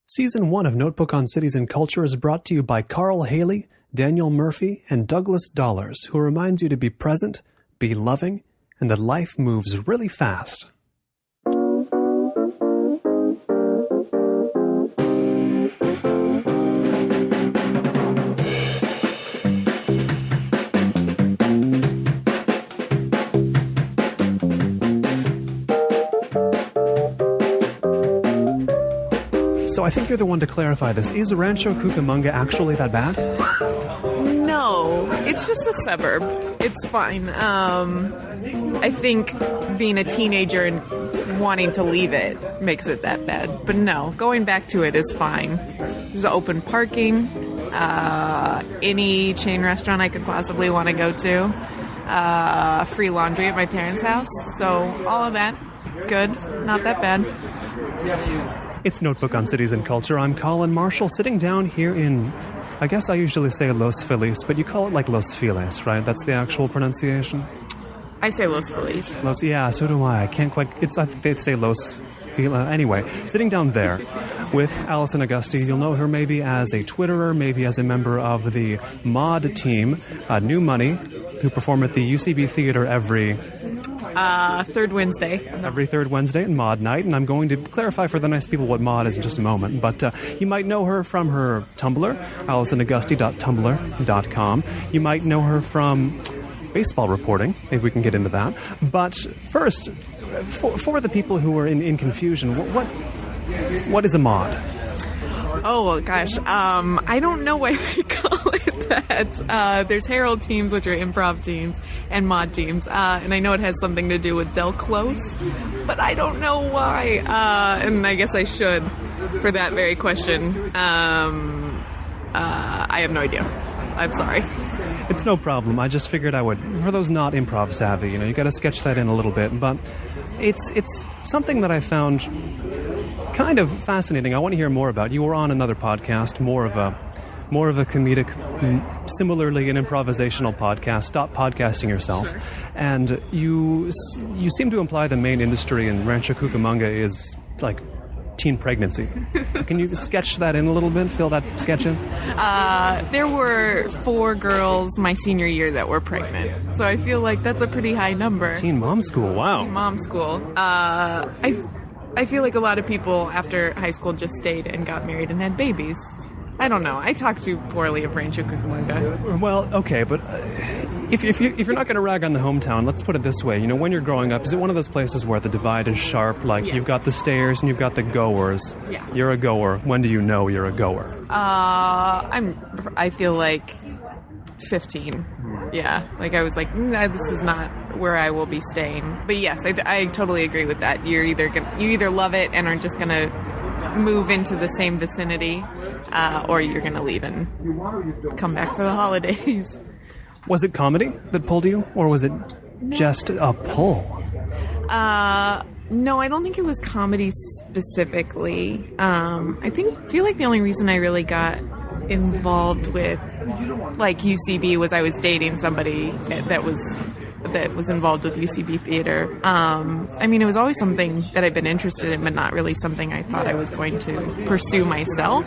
Season 1 of Notebook on Cities and Culture is brought to you by Carl Haley, Daniel Murphy, and Douglas Dollars, who reminds you to be present, be loving, and that life moves really fast. So I think you're the one to clarify this. Is Rancho Cucamonga actually that bad? No, it's just a suburb. It's fine. I think being a teenager and wanting to leave it makes it that bad. But no, going back to it is fine. There's open parking, any chain restaurant I could possibly want to go to, free laundry at my parents' house. So all of that, good, not that bad. It's Notebook on Cities and Culture. I'm Colin Marshall, sitting down here in, I guess I usually say Los Feliz, but you call it like Los Feliz, right? That's the actual pronunciation? I say Los Feliz. Yeah, so do I. I can't quite, I think they say Los Feliz. Anyway, sitting down there with Alison Agosti. You'll know her maybe as a Twitterer, maybe as a member of the Mod team, New Money, who perform at the UCB Theater every... third Wednesday. Every third Wednesday at Mod Night, and I'm going to clarify for the nice people what Mod is in just a moment. But you might know her from her Tumblr, AlisonAgosti.tumblr.com. You might know her from baseball reporting. Maybe we can get into that. But first, for the people who are in confusion, what is a mod? Oh, gosh. I don't know why they call it that. There's Herald teams, which are improv teams, and mod teams. And I know it has something to do with Del Close, but I don't know why. And I guess I should for that very question. I have no idea. I'm sorry. It's no problem. I just figured I would. For those not improv savvy, you got to sketch that in a little bit. But it's something that I found kind of fascinating. I want to hear more about. You were on another podcast, more of a comedic, similarly an improvisational podcast. Stop podcasting yourself. Sure. And you seem to imply the main industry in Rancho Cucamonga is like teen pregnancy. Can you sketch that in a little bit? Fill that sketch in? There were 4 girls my senior year that were pregnant. So I feel like that's a pretty high number. Teen mom school, wow. Teen mom school. I feel like a lot of people after high school just stayed and got married and had babies. I don't know. I talk too poorly of Rancho Cucamonga. Well, okay, but if you're not going to rag on the hometown, let's put it this way. When you're growing up, is it one of those places where the divide is sharp? Like, yes. You've got the stayers and you've got the goers. Yeah. You're a goer. When do you know you're a goer? I feel like 15. Yeah. Like, I was like, this is not where I will be staying. But yes, I totally agree with that. You either love it and are just going to move into the same vicinity, or you're going to leave and come back for the holidays. Was it comedy that pulled you, or was it just a pull? No, I don't think it was comedy specifically. I feel like the only reason I really got involved with like UCB was I was dating somebody that was involved with UCB theater. It was always something that I'd been interested in, but not really something I thought I was going to pursue myself.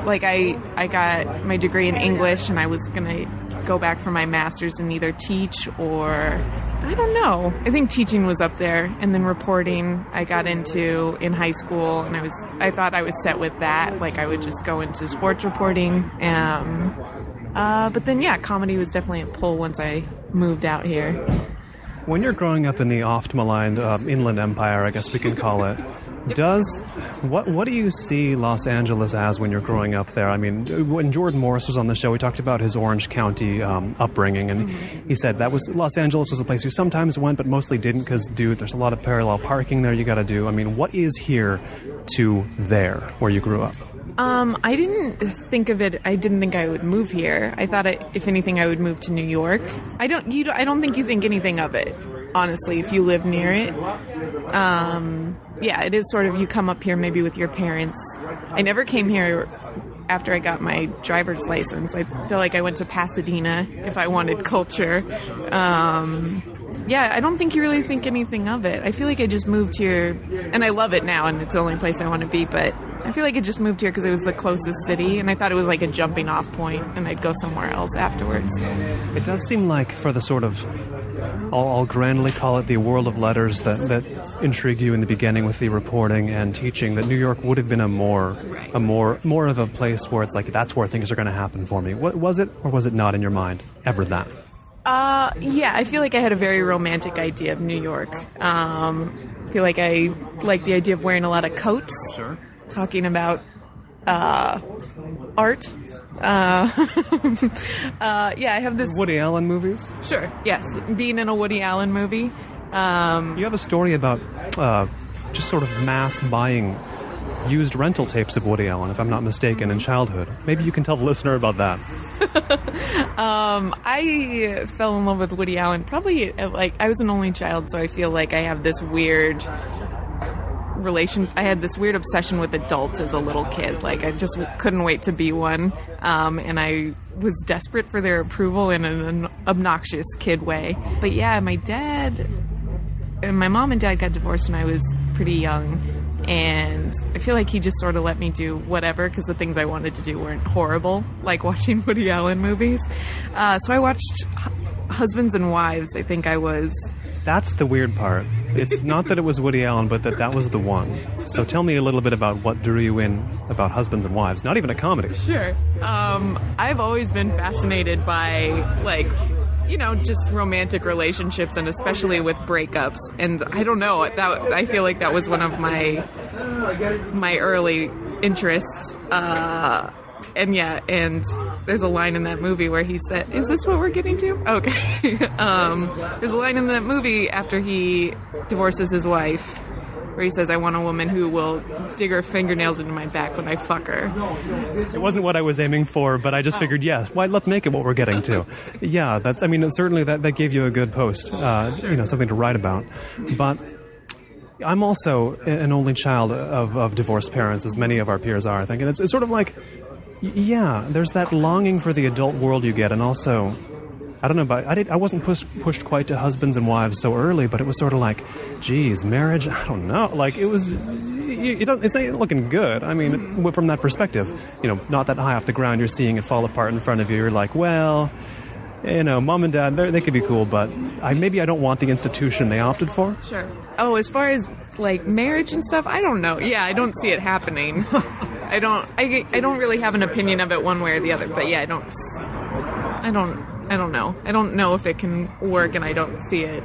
Like, I got my degree in English, and I was going to go back for my master's and either teach or, I don't know. I think teaching was up there, and then reporting I got into in high school, and I thought I was set with that. Like, I would just go into sports reporting. But then, yeah, comedy was definitely a pull once I moved out here. When you're growing up in the oft-maligned Inland Empire, I guess we can call it, what do you see Los Angeles as when you're growing up there? I mean, when Jordan Morris was on the show, we talked about his Orange County upbringing, and he said that Los Angeles was a place you sometimes went but mostly didn't because, there's a lot of parallel parking there you got to do. I mean, what is here to there where you grew up? I didn't think of it. I didn't think I would move here. I thought, if anything, I would move to New York. I don't think you think anything of it, honestly, if you live near it. Yeah, it is sort of, you come up here maybe with your parents. I never came here after I got my driver's license. I feel like I went to Pasadena if I wanted culture. Yeah, I don't think you really think anything of it. I feel like I just moved here, and I love it now, and it's the only place I want to be, but I feel like I just moved here because it was the closest city, and I thought it was like a jumping off point, and I'd go somewhere else afterwards. It does seem like for the sort of, I'll grandly call it the world of letters that intrigued you in the beginning with the reporting and teaching, that New York would have been a more of a place where it's like, that's where things are going to happen for me. What was it, or was it not in your mind ever that? Yeah, I feel like I had a very romantic idea of New York. I feel like I like the idea of wearing a lot of coats. Sure. Talking about art. Yeah, I have this... Woody Allen movies? Sure, yes. Being in a Woody Allen movie. You have a story about just sort of mass buying used rental tapes of Woody Allen, if I'm not mistaken, in childhood. Maybe you can tell the listener about that. I fell in love with Woody Allen probably I was an only child, so I feel like I have this weird I had this weird obsession with adults as a little kid. Like, I just couldn't wait to be one, and I was desperate for their approval in an obnoxious kid way. But yeah, my mom and dad got divorced when I was pretty young, and I feel like he just sort of let me do whatever, because the things I wanted to do weren't horrible, like watching Woody Allen movies. So I watched Husbands and Wives. I think I was... That's the weird part. It's not that it was Woody Allen, but that was the one. So tell me a little bit about what drew you in about Husbands and Wives. Not even a comedy. Sure. I've always been fascinated by, just romantic relationships, and especially with breakups. And I don't know, I feel like that was one of my early interests. And there's a line in that movie where he said, is this what we're getting to? Okay. There's a line in that movie after he divorces his wife where he says, I want a woman who will dig her fingernails into my back when I fuck her. It wasn't what I was aiming for, but I just figured, yes, let's make it what we're getting to. Yeah, certainly that gave you a good post, something to write about. But I'm also an only child of divorced parents, as many of our peers are, I think. And it's sort of like, yeah, there's that longing for the adult world you get, and also, I don't know about, I wasn't pushed quite to Husbands and Wives so early, but it was sort of like, geez, marriage, I don't know, like it was, it's not looking good. I mean, from that perspective, not that high off the ground, you're seeing it fall apart in front of you, you're like, well, mom and dad, they could be cool, but maybe I don't want the institution they opted for. Sure. Oh, as far as marriage and stuff, I don't know. Yeah, I don't see it happening. I don't really have an opinion of it one way or the other. But yeah, I don't know. I don't know if it can work, and I don't see it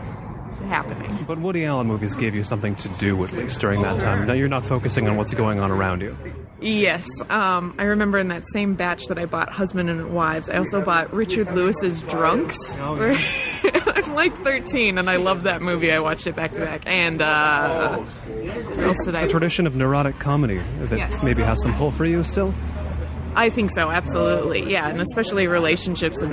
happening. But Woody Allen movies gave you something to do, at least during that time. Now you're not focusing on what's going on around you. Yes. I remember in that same batch that I bought Husband and Wives, I also bought Richard Lewis's Drunks. I'm 13, and I love that movie. I watched it back to back. And what else did I... A tradition of neurotic comedy that maybe has some pull for you still? I think so, absolutely. Yeah, and especially relationships and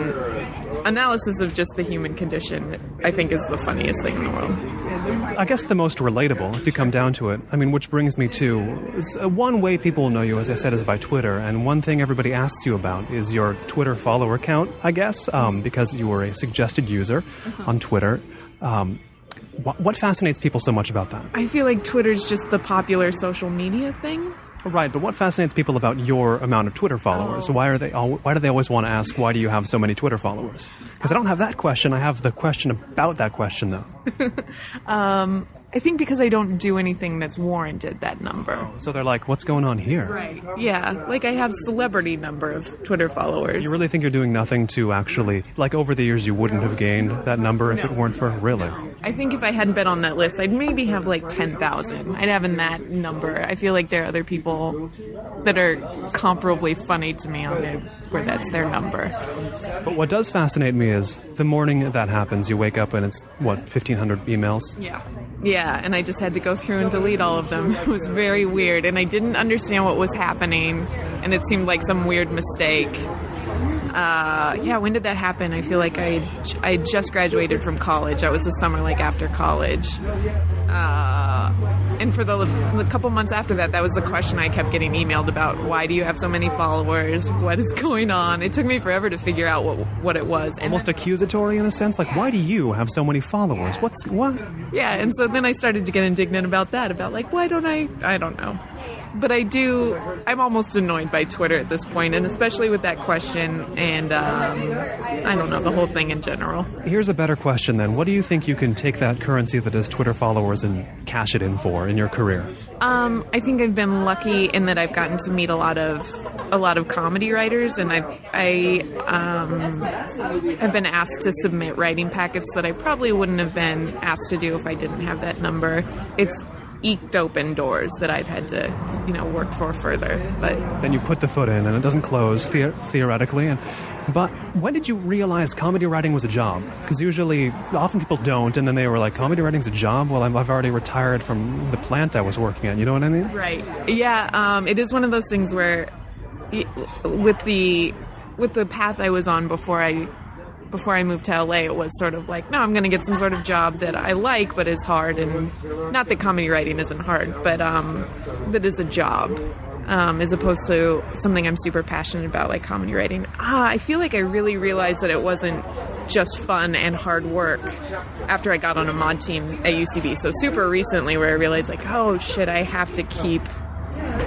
analysis of just the human condition, I think, is the funniest thing in the world. I guess the most relatable, if you come down to it. I mean, which brings me to one way people know you, as I said, is by Twitter. And one thing everybody asks you about is your Twitter follower count, I guess, because you were a suggested user on Twitter. What fascinates people so much about that? I feel like Twitter's just the popular social media thing. Right, but what fascinates people about your amount of Twitter followers? Why do they always want to ask, why do you have so many Twitter followers? Because I don't have that question. I have the question about that question, though. I think because I don't do anything that's warranted that number. So they're like, what's going on here? Right. Yeah, I have celebrity number of Twitter followers. You really think you're doing nothing to actually, over the years you wouldn't have gained that number if it weren't for, really? No. I think if I hadn't been on that list, I'd maybe have 10,000. I'd have in that number. I feel like there are other people that are comparably funny to me on there where that's their number. But what does fascinate me is the morning that happens, you wake up and it's, 1,500 emails? Yeah, and I just had to go through and delete all of them. It was very weird, and I didn't understand what was happening, and it seemed like some weird mistake. When did that happen? I feel like I just graduated from college. That was the summer after college. And for the couple months after that, that was the question I kept getting emailed about. Why do you have so many followers? What is going on? It took me forever to figure out what it was. And almost accusatory in a sense? Why do you have so many followers? What? Yeah, and so then I started to get indignant about that, about why don't I don't know. but I'm almost annoyed by Twitter at this point, and especially with that question, and I don't know, the whole thing in general. Here's a better question then. What do you think you can take that currency that is Twitter followers and cash it in for in your career? I think I've been lucky in that I've gotten to meet a lot of comedy writers, and I have been asked to submit writing packets that I probably wouldn't have been asked to do if I didn't have that number. It's eked open doors that I've had to, work for further. But then you put the foot in, and it doesn't close theoretically. But when did you realize comedy writing was a job? Because often people don't, and then they were like, comedy writing's a job? Well, I've already retired from the plant I was working at. You know what I mean? Right. Yeah. It is one of those things where, with the path I was on before I moved to LA, it was sort of like, no, I'm going to get some sort of job that I like but is hard, and not that comedy writing isn't hard, but that is a job, as opposed to something I'm super passionate about, like comedy writing. I feel like I really realized that it wasn't just fun and hard work after I got on a mod team at UCB. So super recently, where I realized, like, oh shit, I have to keep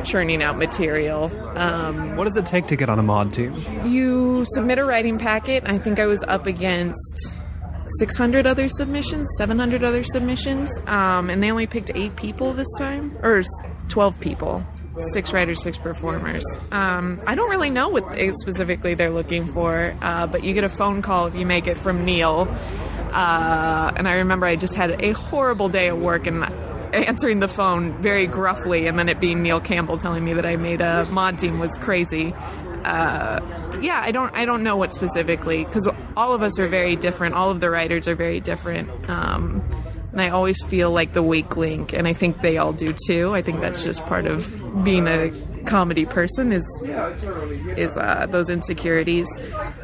churning out material. What does it take to get on a mod team? You submit a writing packet. I think I was up against 600 other submissions, 700 other submissions, and they only picked 8 people this time, or 12 people. 6 writers, 6 performers. I don't really know what specifically they're looking for, but you get a phone call if you make it from Neil. And I remember I just had a horrible day at work, and answering the phone very gruffly, and then it being Neil Campbell telling me that I made a mod team was crazy. I don't know what specifically, because all of us are very different. All of the writers are very different. And I always feel like the weak link, and I think they all do too. I think that's just part of being a comedy person is those insecurities.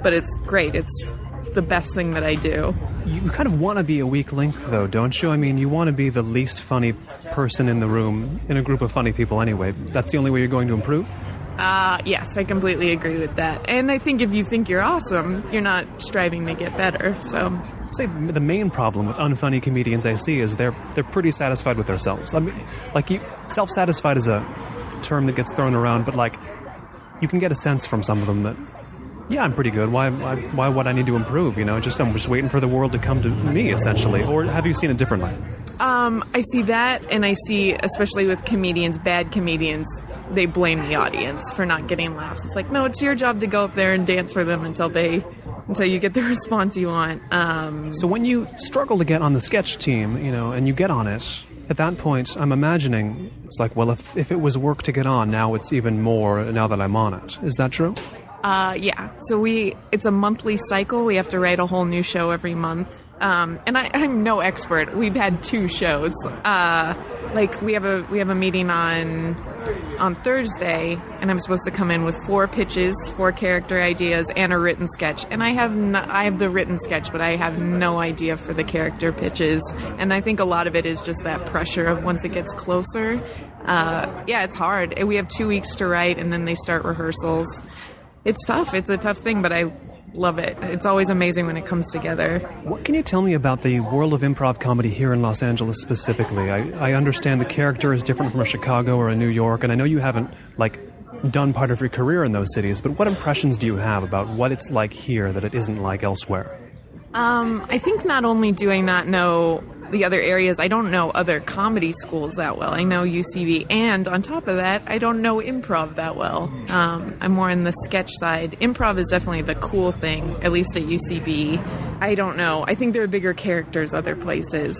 But it's great. It's the best thing that I do. You kind of want to be a weak link, though, don't you? I mean, you want to be the least funny person in the room in a group of funny people anyway. That's the only way you're going to improve? Yes, I completely agree with that. And I think if you think you're awesome, you're not striving to get better. So, I'd say the main problem with unfunny comedians I see is they're pretty satisfied with themselves. I mean, self-satisfied is a term that gets thrown around, but you can get a sense from some of them that, yeah, I'm pretty good. Why would I need to improve? I'm just waiting for the world to come to me, essentially. Or have you seen it differently? I see that, and I see, especially with comedians, bad comedians, they blame the audience for not getting laughs. It's like, no, it's your job to go up there and dance for them until you get the response you want. So when you struggle to get on the sketch team, and you get on it, at that point, I'm imagining it's like, well, if it was work to get on, now it's even more now that I'm on it. Is that true? Yeah. So it's a monthly cycle. We have to write a whole new show every month. And I'm no expert. We've had 2 shows. We have a meeting on Thursday, and I'm supposed to come in with 4 pitches, 4 character ideas, and a written sketch. And I have the written sketch, but I have no idea for the character pitches. And I think a lot of it is just that pressure of once it gets closer. It's hard. We have 2 weeks to write, and then they start rehearsals. It's tough. It's a tough thing, but I love it. It's always amazing when it comes together. What can you tell me about the world of improv comedy here in Los Angeles specifically? I understand the character is different from a Chicago or a New York, and I know you haven't, done part of your career in those cities, but what impressions do you have about what it's like here that it isn't like elsewhere? I think not only do I not know the other areas, I don't know other comedy schools that well. I know UCB, and on top of that, I don't know improv that well. I'm more in the sketch side. Improv is definitely the cool thing, at least at UCB. I don't know. I think there are bigger characters other places.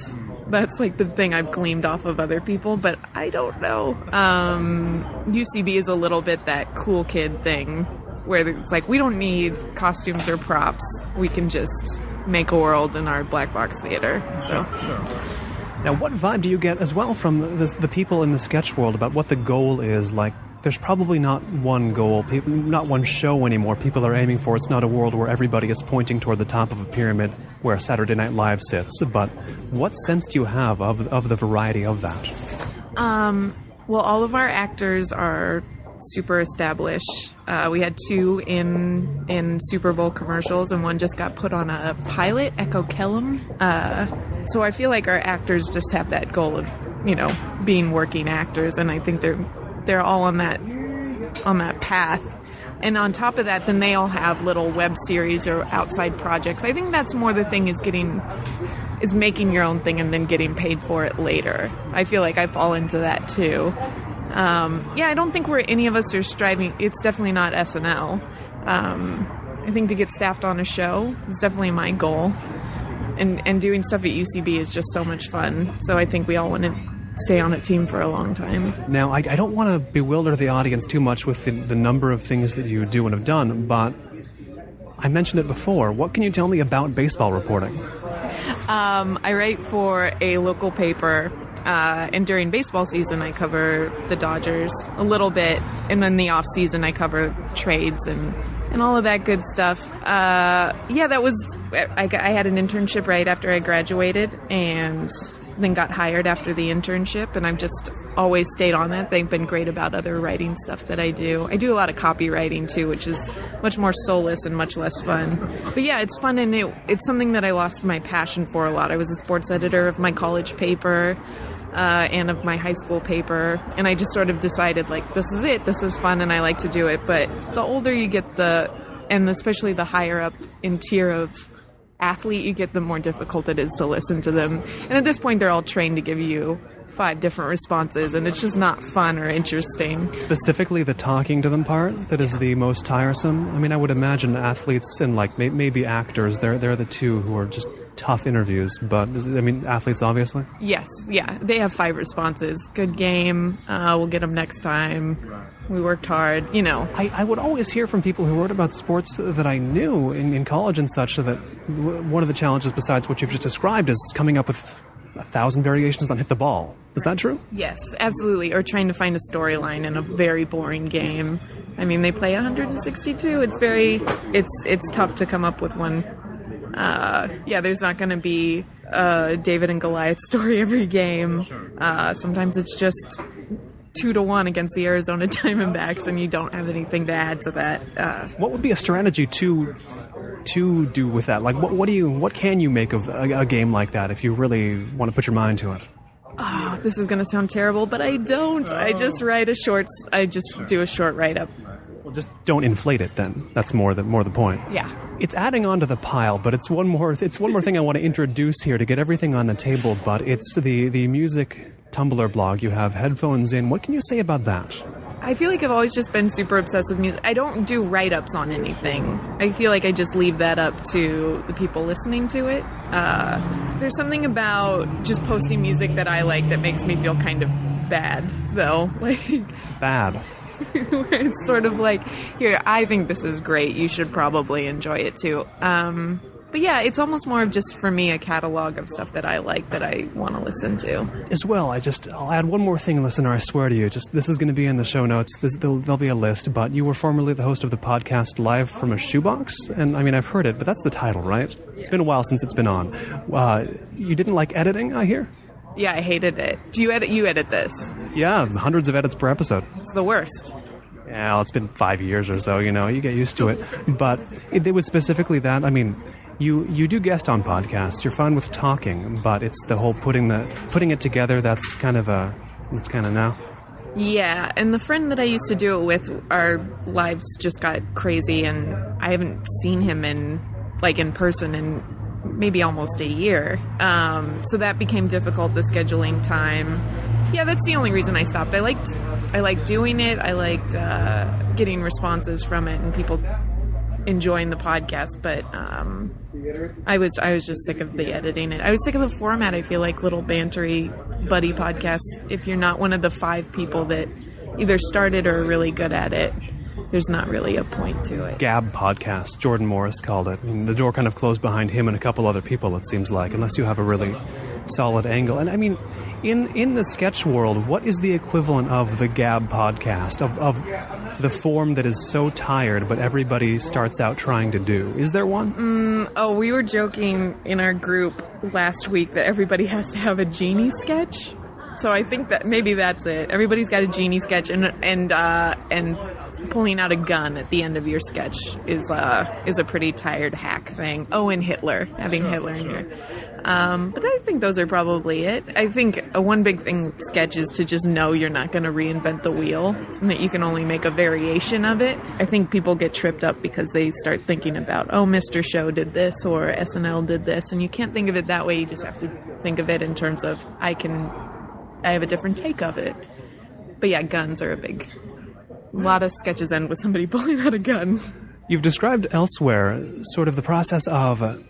That's the thing I've gleaned off of other people, but I don't know. UCB is a little bit that cool kid thing, where it's we don't need costumes or props. We can just make a world in our black box theater. So, sure. Now, what vibe do you get as well from the people in the sketch world about what the goal is? There's probably not one goal, not one show anymore people are aiming for. It's not a world where everybody is pointing toward the top of a pyramid where Saturday Night Live sits. But what sense do you have of the variety of that? Well, all of our actors are super established. We had 2 in Super Bowl commercials, and one just got put on a pilot, Echo Kellum. So I feel like our actors just have that goal of, being working actors, and I think they're they're all on that path. And on top of that, then they all have little web series or outside projects. I think that's more the thing is making your own thing and then getting paid for it later. I feel like I fall into that too. I don't think any of us are striving. It's definitely not SNL. I think to get staffed on a show is definitely my goal. And doing stuff at UCB is just so much fun. So I think we all want to stay on a team for a long time. Now, I don't want to bewilder the audience too much with the number of things that you do and have done, but I mentioned it before. What can you tell me about baseball reporting? I write for a local paper, and during baseball season, I cover the Dodgers a little bit, and in the off season, I cover trades and all of that good stuff. That was I had an internship right after I graduated, and then got hired after the internship, and I've just always stayed on that. They've been great about other writing stuff that I do. I do a lot of copywriting too, which is much more soulless and much less fun. But yeah, it's fun, and it's something that I lost my passion for a lot. I was a sports editor of my college paper and of my high school paper, and I just sort of decided, like, this is it, this is fun, and I like to do it. But the older you get, and especially the higher up in tier of athlete you get, the more difficult it is to listen to them. And at this point, they're all trained to give you 5 different responses, and it's just not fun or interesting. Specifically the talking to them part that is the most tiresome. I mean, I would imagine athletes and like maybe actors, they're the two who are just tough interviews, but athletes obviously? Yes, yeah. They have 5 responses. Good game, we'll get them next time. We worked hard, I would always hear from people who wrote about sports that I knew in college and such that one of the challenges besides what you've just described is coming up with 1,000 variations on hit the ball. Is that true? Yes, absolutely. Or trying to find a storyline in a very boring game. I mean, they play 162. It's tough to come up with one. There's not going to be a David and Goliath story every game. Sometimes it's just 2-1 against the Arizona Diamondbacks, and you don't have anything to add to that. What would be a strategy to do with that? Like, what can you make of a game like that if you really want to put your mind to it? Oh, this is going to sound terrible, but I don't. I just do a short write-up. Well, just don't inflate it then. That's more the point. Yeah. It's adding on to the pile, but it's one more thing I want to introduce here to get everything on the table, but it's the music Tumblr blog. You have headphones in. What can you say about that? I feel like I've always just been super obsessed with music. I don't do write-ups on anything. I feel like I just leave that up to the people listening to it. There's something about just posting music that I like that makes me feel kind of bad, though. Bad. Where it's sort of like, here, I think this is great. You should probably enjoy it, too. But yeah, it's almost more of just, for me, a catalog of stuff that I like that I want to listen to. As well, I'll add one more thing, listener, I swear to you. This is going to be in the show notes. There'll be a list, but you were formerly the host of the podcast Live from a Shoebox, and I've heard it, but that's the title, right? It's been a while since it's been on. You didn't like editing, I hear? Yeah, I hated it. Do you edit? You edit this? Yeah, hundreds of edits per episode. It's the worst. Yeah, well, it's been 5 years or so, you get used to it. But it was specifically that, You do guest on podcasts. You're fine with talking, but it's the whole putting it together. That's kind of now. Yeah, and the friend that I used to do it with, our lives just got crazy, and I haven't seen him in person in maybe almost a year. So that became difficult, the scheduling time. Yeah, that's the only reason I stopped. I liked doing it. I liked getting responses from it and people enjoying the podcast, but I was just sick of the editing. I was sick of the format. I feel like little bantery buddy podcasts, if you're not one of the 5 people that either started or are really good at it, there's not really a point to it. Gab podcast, Jordan Morris called it. The door kind of closed behind him and a couple other people, it seems like, unless you have a really solid angle. And in the sketch world, what is the equivalent of the Gab podcast, of the form that is so tired but everybody starts out trying to do? Is there one? We were joking in our group last week that everybody has to have a genie sketch. So I think that maybe that's it. Everybody's got a genie sketch, and pulling out a gun at the end of your sketch is a pretty tired hack thing. Oh, and Hitler, having Hitler in here. But I think those are probably it. I think one big thing with sketch is to just know you're not going to reinvent the wheel and that you can only make a variation of it. I think people get tripped up because they start thinking about, oh, Mr. Show did this or SNL did this, and you can't think of it that way. You just have to think of it in terms of I have a different take of it. But yeah, guns are a lot of sketches end with somebody pulling out a gun. You've described elsewhere sort of the process of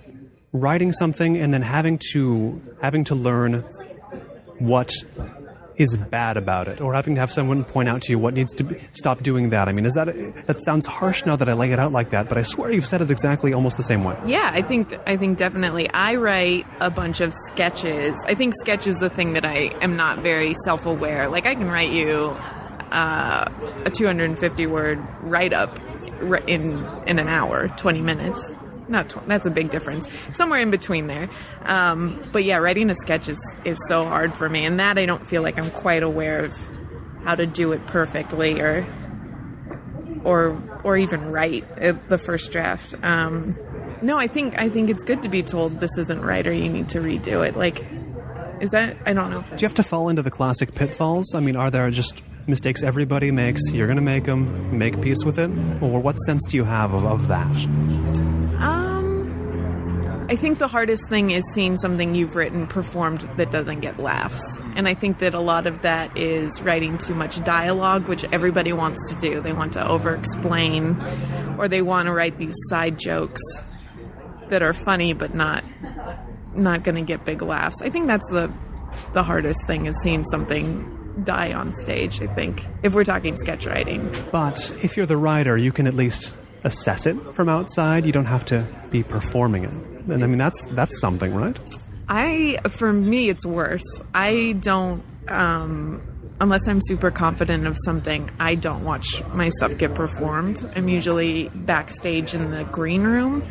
writing something and then having to learn what is bad about it, or having to have someone point out to you what needs to stop doing that. I mean, that sounds harsh now that I lay it out like that, but I swear you've said it exactly almost the same way. Yeah, I think definitely. I write a bunch of sketches. I think sketch is the thing that I am not very self-aware. Like, I can write you a 250-word write-up in an hour, 20 minutes. That's a big difference. Somewhere in between there. But yeah, writing a sketch is so hard for me, and that I don't feel like I'm quite aware of how to do it perfectly or even write the first draft. No, I think it's good to be told this isn't right or you need to redo it. Like, is that, I don't know. Do you have to fall into the classic pitfalls? I mean, are there just mistakes everybody makes? You're going to make them, make peace with it? Or what sense do you have of that? I think the hardest thing is seeing something you've written performed that doesn't get laughs. And I think that a lot of that is writing too much dialogue, which everybody wants to do. They want to over-explain, or they want to write these side jokes that are funny but not going to get big laughs. I think that's the hardest thing, is seeing something die on stage, I think, if we're talking sketch writing. But if you're the writer, you can at least assess it from outside. You don't have to be performing it. And I mean, that's something, right? For me, it's worse. I don't, unless I'm super confident of something, I don't watch my stuff get performed. I'm usually backstage in the green room,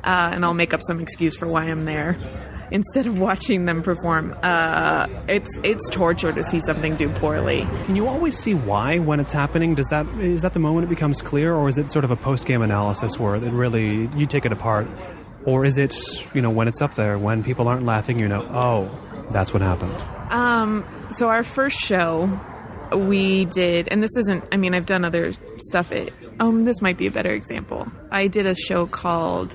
and I'll make up some excuse for why I'm there instead of watching them perform. It's torture to see something do poorly. Can you always see why when it's happening? Is that the moment it becomes clear, or is it sort of a post-game analysis where it really, you take it apart? Or is it, when it's up there, when people aren't laughing, oh, that's what happened? So our first show we did, and this isn't, I mean, I've done other stuff. This might be a better example. I did a show called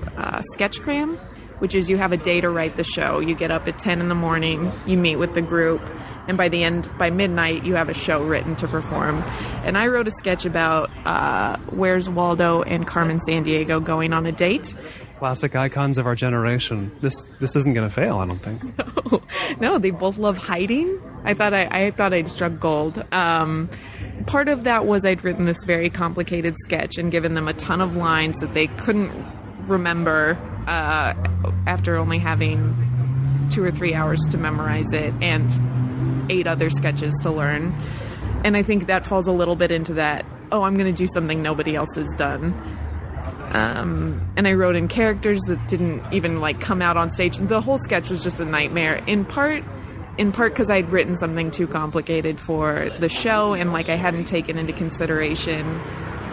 Sketch Cram, which is you have a day to write the show. You get up at 10 in the morning, you meet with the group, and by midnight, you have a show written to perform. And I wrote a sketch about Where's Waldo and Carmen Sandiego going on a date. Classic icons of our generation. This isn't going to fail, I don't think. No, they both love hiding. I thought I'd struck gold. Part of that was I'd written this very complicated sketch and given them a ton of lines that they couldn't remember after only having 2 or 3 hours to memorize it and 8 other sketches to learn. And I think that falls a little bit into that, I'm going to do something nobody else has done. And I wrote in characters that didn't even come out on stage. The whole sketch was just a nightmare. In part because I'd written something too complicated for the show, and I hadn't taken into consideration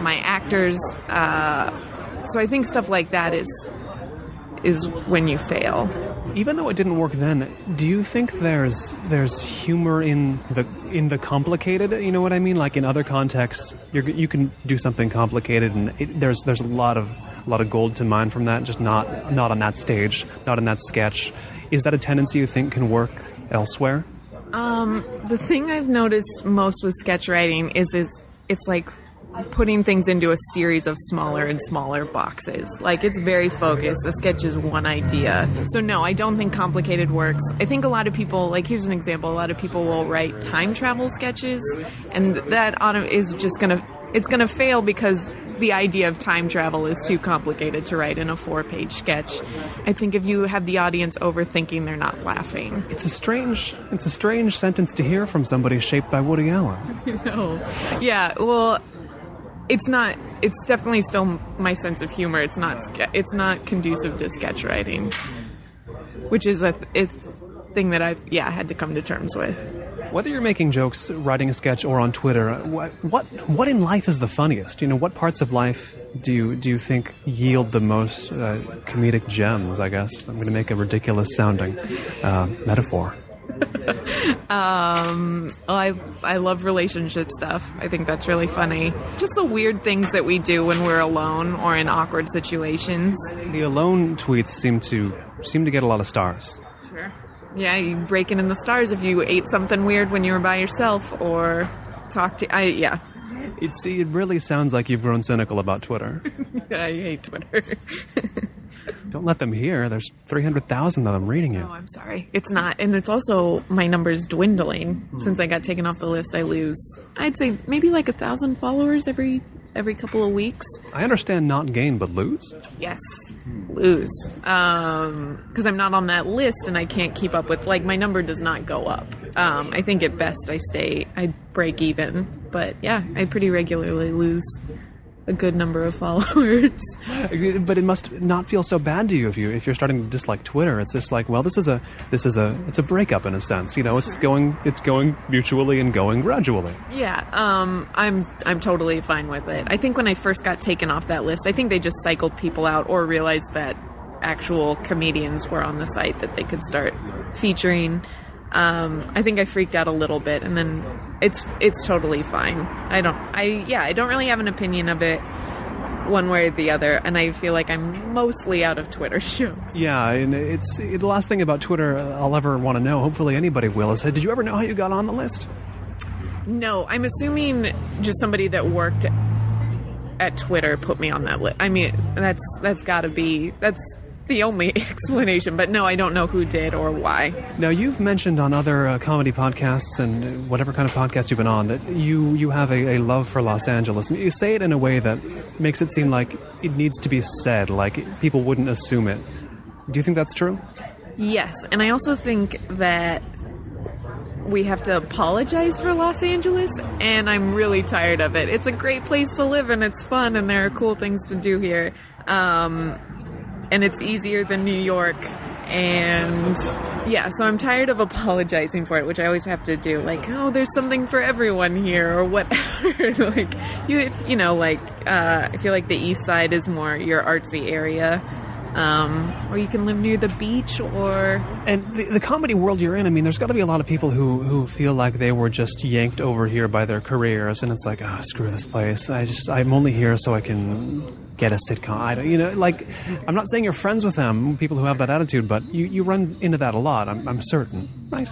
my actors. So I think stuff like that is when you fail. Even though it didn't work then, do you think there's humor in the complicated? You know what I mean? Like in other contexts, you can do something complicated, and there's a lot of gold to mine from that. Just not on that stage, not in that sketch. Is that a tendency you think can work elsewhere? The thing I've noticed most with sketch writing is it's like putting things into a series of smaller and smaller boxes. It's very focused. A sketch is one idea. So no, I don't think complicated works. I think a lot of people, here's an example, a lot of people will write time travel sketches, and that is just it's gonna fail because the idea of time travel is too complicated to write in a 4-page sketch. I think if you have the audience overthinking, they're not laughing. It's a strange sentence to hear from somebody shaped by Woody Allen. No. Yeah, well, it's definitely still my sense of humor. It's not conducive to sketch writing, which is a thing that I've had to come to terms with. Whether you're making jokes, writing a sketch, or on Twitter, what in life is the funniest? What parts of life do you think yield the most comedic gems? I guess I'm going to make a ridiculous sounding metaphor. I love relationship stuff. I think that's really funny. Just the weird things that we do when we're alone or in awkward situations. The alone tweets seem to get a lot of stars. Sure. Yeah, you breaking in the stars if you ate something weird when you were by yourself or yeah. It really sounds like you've grown cynical about Twitter. I hate Twitter. Don't let them hear. There's 300,000 of them reading it. Oh, I'm sorry. It's not. And it's also, my number's dwindling. Since I got taken off the list, I lose, I'd say maybe like 1,000 followers every couple of weeks. I understand not gain, but lose? Yes, lose. Because I'm not on that list and I can't keep up with, my number does not go up. I think at best I break even. But yeah, I pretty regularly lose a good number of followers. But it must not feel so bad to you if you're starting to dislike Twitter. It's just like, well, it's a breakup in a sense. It's going mutually and going gradually. Yeah, I'm totally fine with it. I think when I first got taken off that list, I think they just cycled people out or realized that actual comedians were on the site that they could start featuring. I think I freaked out a little bit, and then it's totally fine. I don't really have an opinion of it one way or the other, and I feel like I'm mostly out of Twitter shows. Yeah, and it's the last thing about Twitter I'll ever want to know. Hopefully anybody will. Is, did you ever know how you got on the list? No, I'm assuming just somebody that worked at Twitter put me on that list. I mean, that's got to be the only explanation, but no, I don't know who did or why. Now, you've mentioned on other comedy podcasts and whatever kind of podcast you've been on that you have a love for Los Angeles, and you say it in a way that makes it seem like it needs to be said, like people wouldn't assume it. Do you think that's true? Yes, and I also think that we have to apologize for Los Angeles, and I'm really tired of it. It's a great place to live, and it's fun, and there are cool things to do here. And it's easier than New York, and yeah, so I'm tired of apologizing for it, which I always have to do, there's something for everyone here, or whatever. I feel like the East Side is more your artsy area, or you can live near the beach, or... And the comedy world you're in, I mean, there's got to be a lot of people who feel like they were just yanked over here by their careers, and it's like, screw this place. I'm only here so I can get a sitcom. I'm not saying you're friends with them, people who have that attitude, but you run into that a lot, I'm certain, right?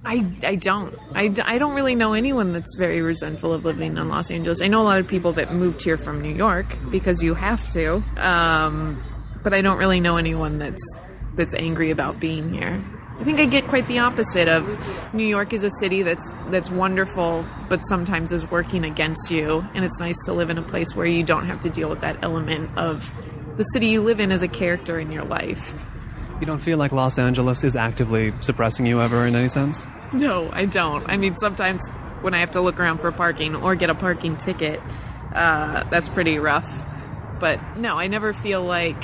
I don't. I don't really know anyone that's very resentful of living in Los Angeles. I know a lot of people that moved here from New York because you have to, but I don't really know anyone that's angry about being here. I think I get quite the opposite of New York is a city that's wonderful, but sometimes is working against you, and it's nice to live in a place where you don't have to deal with that element of the city you live in as a character in your life. You don't feel like Los Angeles is actively suppressing you ever in any sense? No, I don't. I mean, sometimes when I have to look around for parking or get a parking ticket, that's pretty rough. But no, I never feel like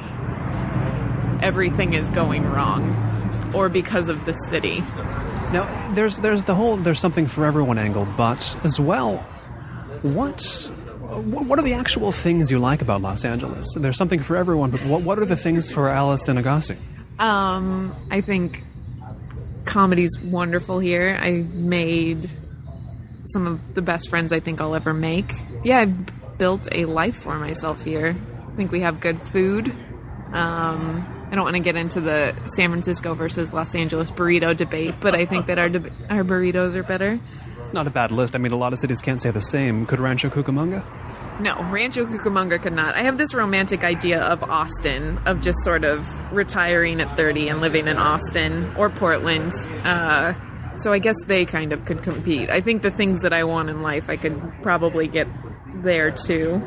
everything is going wrong or because of the city. Now, there's the whole there's something for everyone angle, but as well, what are the actual things you like about Los Angeles? There's something for everyone, but what are the things for Alison Agosti? I think comedy's wonderful here. I made some of the best friends I think I'll ever make. Yeah, I've built a life for myself here. I think we have good food. I don't want to get into the San Francisco versus Los Angeles burrito debate, but I think that our burritos are better. It's not a bad list. I mean, a lot of cities can't say the same. Could Rancho Cucamonga? No, Rancho Cucamonga could not. I have this romantic idea of Austin, of just sort of retiring at 30 and living in Austin or Portland. So I guess they kind of could compete. I think the things that I want in life, I could probably get there too.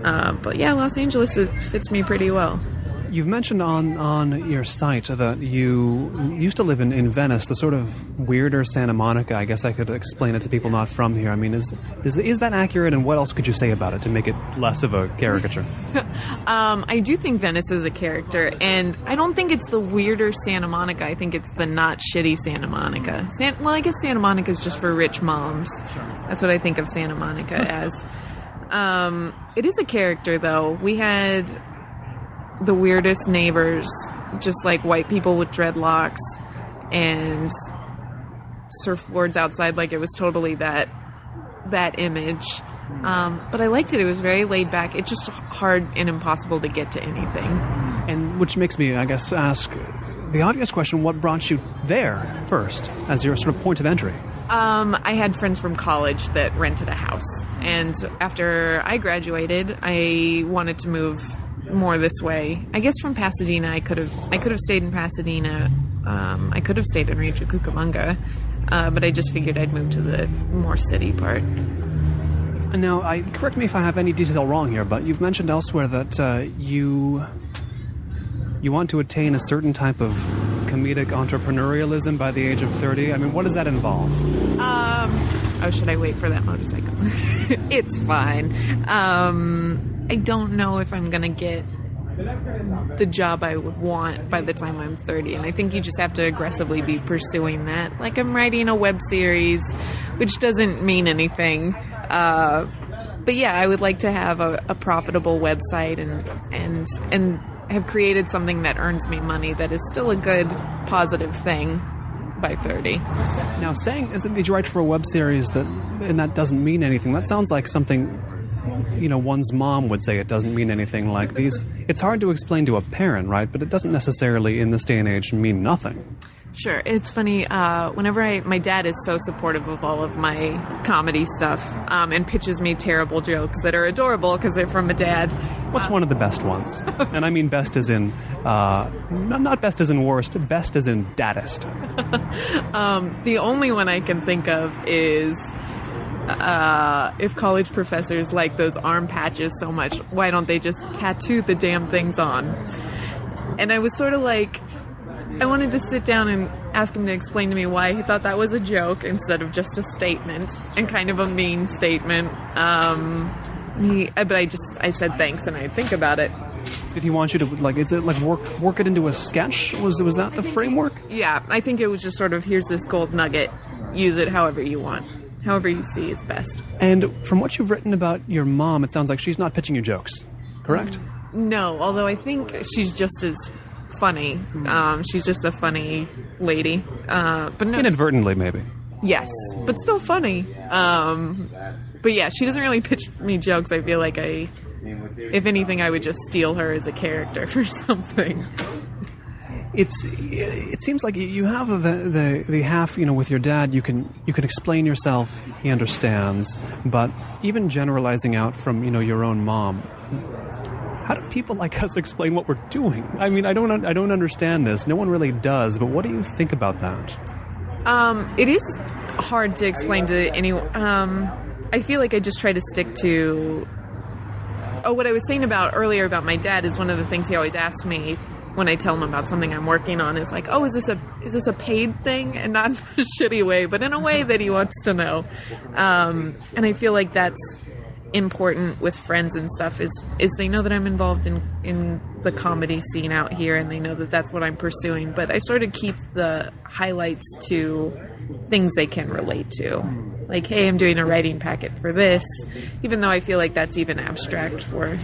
But yeah, Los Angeles fits me pretty well. You've mentioned on your site that you used to live in Venice, the sort of weirder Santa Monica. I guess I could explain it to people not from here. I mean, is that accurate, and what else could you say about it to make it less of a caricature? I do think Venice is a character, and I don't think it's the weirder Santa Monica. I think it's the not shitty Santa Monica. Well, I guess Santa Monica is just for rich moms. That's what I think of Santa Monica as. It is a character, though. We had the weirdest neighbors, just like white people with dreadlocks and surfboards outside, like it was totally that image. But I liked it. It was very laid back. It's just hard and impossible to get to anything. And which makes me, I guess, ask the obvious question, what brought you there first as your sort of point of entry? I had friends from college that rented a house, and after I graduated, I wanted to move more this way. I guess from Pasadena, I could have stayed in Pasadena. I could have stayed in Rancho Cucamonga, but I just figured I'd move to the more city part. Now, correct me if I have any detail wrong here, but you've mentioned elsewhere that you want to attain a certain type of comedic entrepreneurialism by the age of 30. I mean, what does that involve? Should I wait for that motorcycle? It's fine. I don't know if I'm going to get the job I would want by the time I'm 30, and I think you just have to aggressively be pursuing that. Like, I'm writing a web series, which doesn't mean anything. But yeah, I would like to have a profitable website and have created something that earns me money that is still a good, positive thing by 30. Now, saying that you write for a web series and that doesn't mean anything, that sounds like something, one's mom would say. It doesn't mean anything like these. It's hard to explain to a parent, right? But it doesn't necessarily, in this day and age, mean nothing. Sure. It's funny, my dad is so supportive of all of my comedy stuff, and pitches me terrible jokes that are adorable because they're from a dad. What's one of the best ones? And I mean best as in, not best as in worst, best as in daddest. The only one I can think of is, if college professors like those arm patches so much, why don't they just tattoo the damn things on? And I was sort of like, I wanted to sit down and ask him to explain to me why he thought that was a joke instead of just a statement, and kind of a mean statement. But I said thanks and I'd think about it. Did he want you to, work it into a sketch? Was that the framework? Yeah, I think it was just sort of, here's this gold nugget, use it however you want, however you see is best. And from what you've written about your mom, it sounds like she's not pitching you jokes, correct? No, although I think she's just as funny. She's just a funny lady. But no, inadvertently, maybe. Yes, but still funny. But yeah, she doesn't really pitch me jokes. I feel like if anything, I would just steal her as a character for something. It seems like you have the half, with your dad, you can explain yourself, he understands, but even generalizing out from, your own mom, how do people like us explain what we're doing? I mean, I don't understand this. No one really does, but what do you think about that? It is hard to explain to anyone. I feel like I just try to stick to... what I was saying earlier about my dad is one of the things he always asks me when I tell him about something I'm working on is like, is this a paid thing? And not in a shitty way, but in a way that he wants to know. And I feel like that's important with friends and stuff is they know that I'm involved in the comedy scene out here, and they know that that's what I'm pursuing, but I sort of keep the highlights to things they can relate to. Like, hey, I'm doing a writing packet for this, even though I feel like that's even abstract for...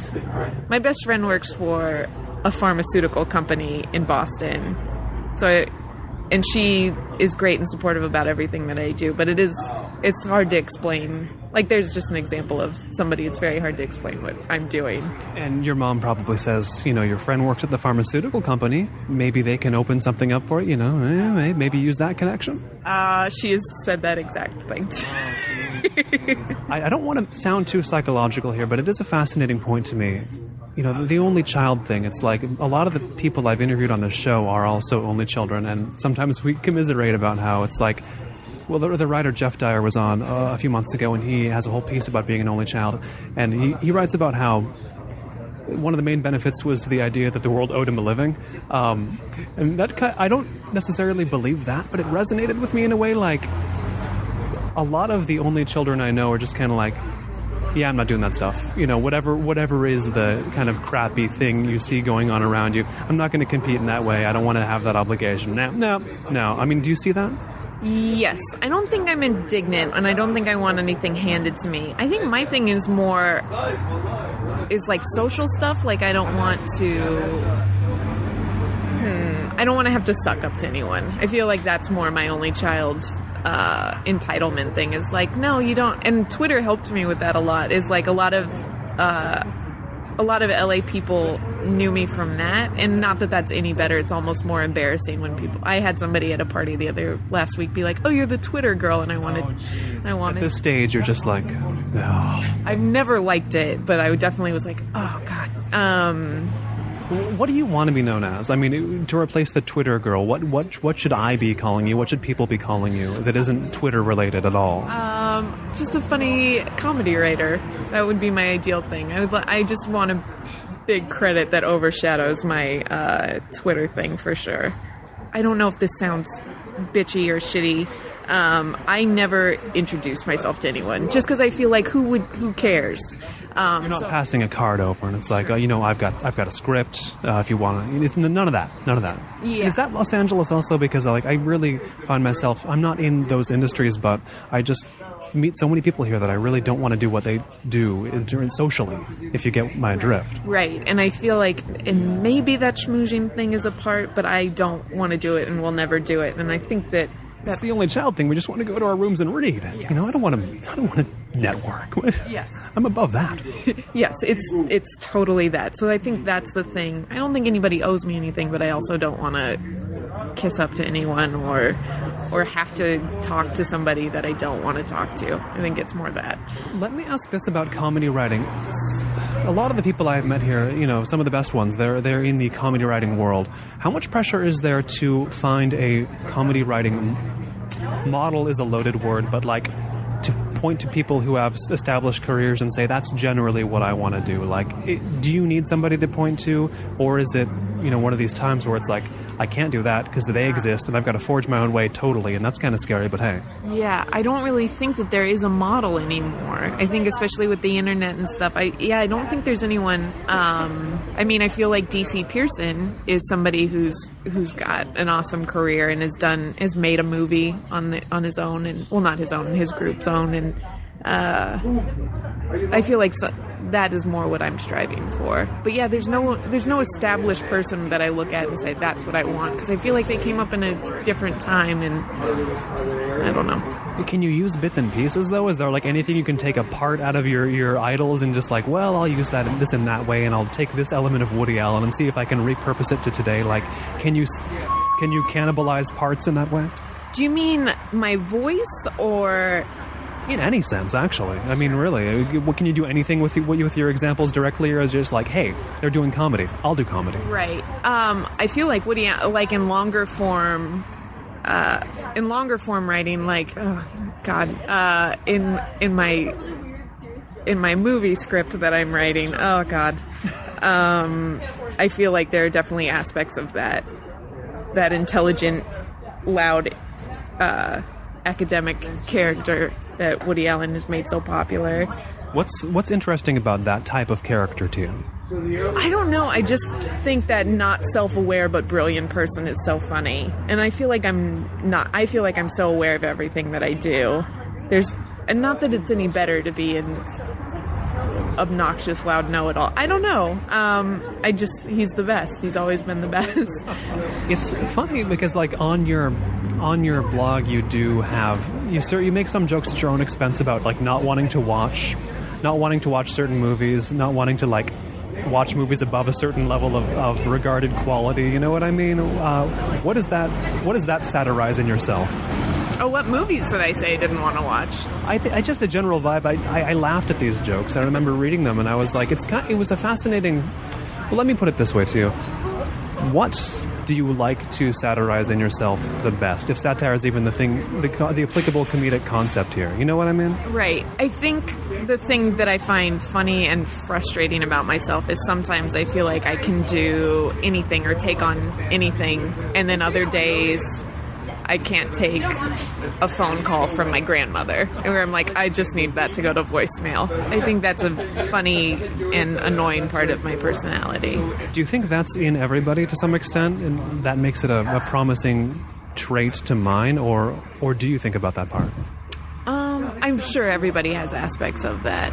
My best friend works for a pharmaceutical company in Boston, and she is great and supportive about everything that I do, but it's hard to explain. Like, there's just an example of somebody it's very hard to explain what I'm doing. And your mom probably says, your friend works at the pharmaceutical company. Maybe they can open something up for it, maybe use that connection. She has said that exact thing. I don't want to sound too psychological here, but it is a fascinating point to me. The only child thing, it's like a lot of the people I've interviewed on this show are also only children, and sometimes we commiserate about how it's like, well, the writer Jeff Dyer was on a few months ago, and he has a whole piece about being an only child, and he writes about how one of the main benefits was the idea that the world owed him a living. And I don't necessarily believe that, but it resonated with me in a way. Like, a lot of the only children I know are just kind of like, yeah, I'm not doing that stuff. You know, whatever is the kind of crappy thing you see going on around you, I'm not going to compete in that way. I don't want to have that obligation. No. I mean, do you see that? Yes. I don't think I'm indignant, and I don't think I want anything handed to me. I think my thing is more, is like social stuff. Like, I don't want to have to suck up to anyone. I feel like that's more my only child's entitlement thing, is like, no, you don't. And Twitter helped me with that a lot, is like a lot of LA people knew me from that, and not that that's any better. It's almost more embarrassing when people. I had somebody at a party last week be like, "Oh, you're the Twitter girl," and I wanted. At this stage, you're just like, no. I've never liked it, but I definitely was like, oh god. What do you want to be known as? I mean, to replace the Twitter girl, what should I be calling you? What should people be calling you that isn't Twitter related at all? Just a funny comedy writer. That would be my ideal thing. I just want a big credit that overshadows my Twitter thing for sure. I don't know if this sounds bitchy or shitty. I never introduce myself to anyone just because I feel like who cares? You're not passing a card over and it's like, I've got a script. If you want to, none of that. Yeah. Is that Los Angeles also? Because I really find myself, I'm not in those industries, but I just meet so many people here that I really don't want to do what they do socially, if you get my drift. Right, and I feel like, and maybe that schmoozing thing is a part, but I don't want to do it and will never do it, and I think that that's the only child thing. We just want to go to our rooms and read. Yes. I don't want to network. Yes. I'm above that. Yes, it's totally that. So I think that's the thing. I don't think anybody owes me anything, but I also don't want to kiss up to anyone or have to talk to somebody that I don't want to talk to. I think it's more that. Let me ask this about comedy writing. A lot of the people I've met here, some of the best ones, they're in the comedy writing world. How much pressure is there to find a comedy writing model is a loaded word, but like to point to people who have established careers and say, that's generally what I want to do? Like, do you need somebody to point to? Or is it, one of these times where it's like, I can't do that because they exist and I've got to forge my own way totally, and that's kind of scary, but hey. Yeah, I don't really think that there is a model anymore. I think especially with the internet and stuff, I don't think there's anyone. I feel like DC Pearson is somebody who's got an awesome career and has made a movie on his own, and well, not his own, his group's own, and I feel like that is more what I'm striving for. But yeah, there's no established person that I look at and say that's what I want, because I feel like they came up in a different time, and I don't know. Can you use bits and pieces though? Is there like anything you can take apart out of your idols and just like, well, I'll use this in that way, and I'll take this element of Woody Allen and see if I can repurpose it to today? Like, can you cannibalize parts in that way? Do you mean my voice or? In any sense, actually. I mean, really, what can you do anything with your examples directly, or is it just like, hey, they're doing comedy, I'll do comedy? Right. I feel like Woody, like in longer form writing, like, oh God, in my movie script that I'm writing, oh God, I feel like there are definitely aspects of that intelligent, loud, academic character that Woody Allen has made so popular. What's interesting about that type of character to you? I don't know. I just think that not self-aware but brilliant person is so funny. And I feel like I'm not. I feel like I'm so aware of everything that I do. And not that it's any better to be an obnoxious, loud know-it-all. I don't know. He's the best. He's always been the best. It's funny because like on your blog you do have you make some jokes at your own expense about like not wanting to watch certain movies, not wanting to like watch movies above a certain level of regarded quality. You know what I mean? What does that satirize in yourself? Oh, what movies did I say I didn't want to watch? I just a general vibe. I laughed at these jokes. I remember reading them, and I was like, it was a fascinating. Well, let me put it this way to you: do you like to satirize in yourself the best? If satire is even the applicable comedic concept here. You know what I mean? Right. I think the thing that I find funny and frustrating about myself is sometimes I feel like I can do anything or take on anything, and then other days I can't take a phone call from my grandmother, where I'm like, I just need that to go to voicemail. I think that's a funny and annoying part of my personality. Do you think that's in everybody to some extent, and that makes it a promising trait to mine, or do you think about that part? I'm sure everybody has aspects of that.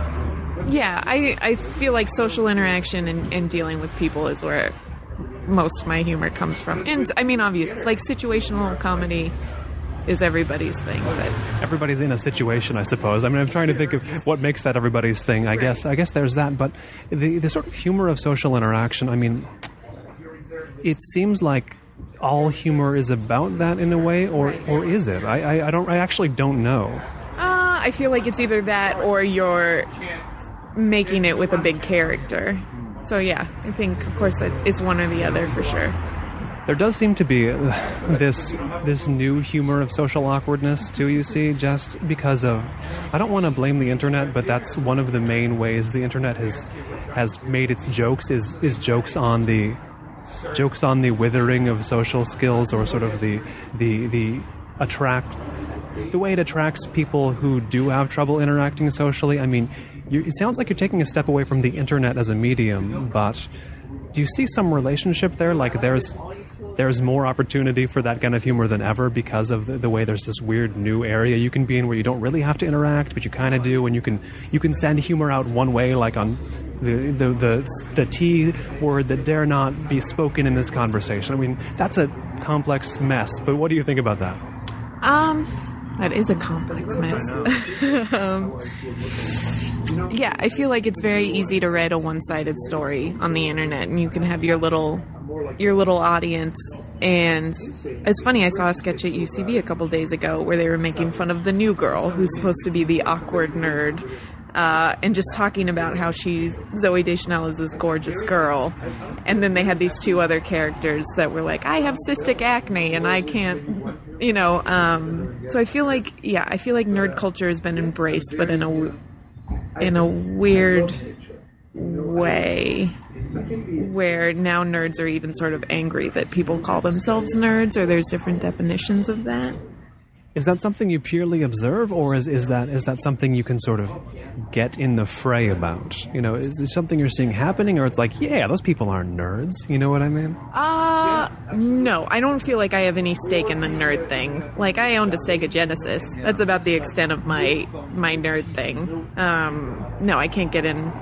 Yeah, I feel like social interaction and dealing with people is where most of my humor comes from. And I mean, obviously, like, situational comedy is everybody's thing, but everybody's in a situation, I suppose. I mean, I'm trying to think of what makes that everybody's thing. I guess there's that, but the sort of humor of social interaction, I mean, it seems like all humor is about that in a way, or is it? I actually don't know. I feel like it's either that or you're making it with a big character. So yeah, I think, of course, it's one or the other for sure. There does seem to be this new humor of social awkwardness too, you see, just because of, I don't want to blame the internet, but that's one of the main ways the internet has made its jokes is jokes on the withering of social skills, or sort of the way it attracts people who do have trouble interacting socially. I mean, it sounds like you're taking a step away from the internet as a medium, but do you see some relationship there? Like there's more opportunity for that kind of humor than ever because of the way there's this weird new area you can be in where you don't really have to interact, but you kind of do, and you can send humor out one way, like on the T word that dare not be spoken in this conversation. I mean, that's a complex mess, but what do you think about that? That is a complex mess. Yeah, I feel like it's very easy to write a one-sided story on the internet, and you can have your little audience. And it's funny, I saw a sketch at UCB a couple days ago where they were making fun of the new girl, who's supposed to be the awkward nerd, and just talking about how Zooey Deschanel is this gorgeous girl. And then they had these two other characters that were like, I have cystic acne and I can't, so I feel like nerd culture has been embraced, but in a weird way, where now nerds are even sort of angry that people call themselves nerds, or there's different definitions of that. Is that something you purely observe, or is that something you can sort of get in the fray about? Is it something you're seeing happening, or it's like, yeah, those people aren't nerds? You know what I mean? No, I don't feel like I have any stake in the nerd thing. Like, I owned a Sega Genesis. That's about the extent of my nerd thing. No, I can't get in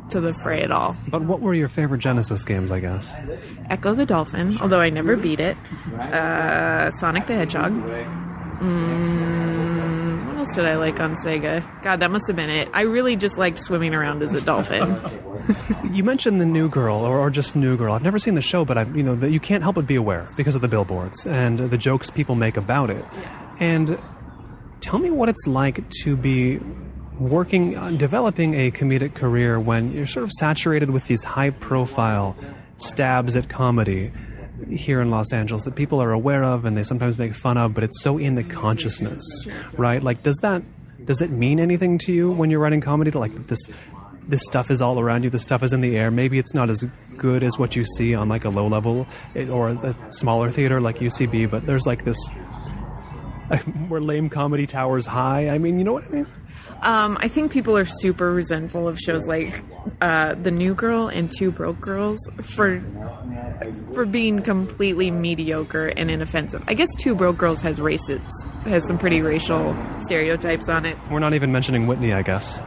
to the fray at all. But what were your favorite Genesis games, I guess? Echo the Dolphin, although I never beat it. Sonic the Hedgehog. What else did I like on Sega? God, that must have been it. I really just liked swimming around as a dolphin. You mentioned the New Girl, or just New Girl. I've never seen the show, but you can't help but be aware because of the billboards and the jokes people make about it. Yeah. And tell me what it's like to be working on developing a comedic career when you're sort of saturated with these high-profile stabs at comedy here in Los Angeles that people are aware of and they sometimes make fun of, but it's so in the consciousness, right? Like, does it mean anything to you when you're writing comedy, to like this stuff is all around you, this stuff is in the air? Maybe it's not as good as what you see on like a low level or a smaller theater like UCB, but there's like this where lame comedy towers high. I mean, you know what I mean? I think people are super resentful of shows like The New Girl and Two Broke Girls for being completely mediocre and inoffensive. I guess Two Broke Girls has some pretty racial stereotypes on it. We're not even mentioning Whitney, I guess.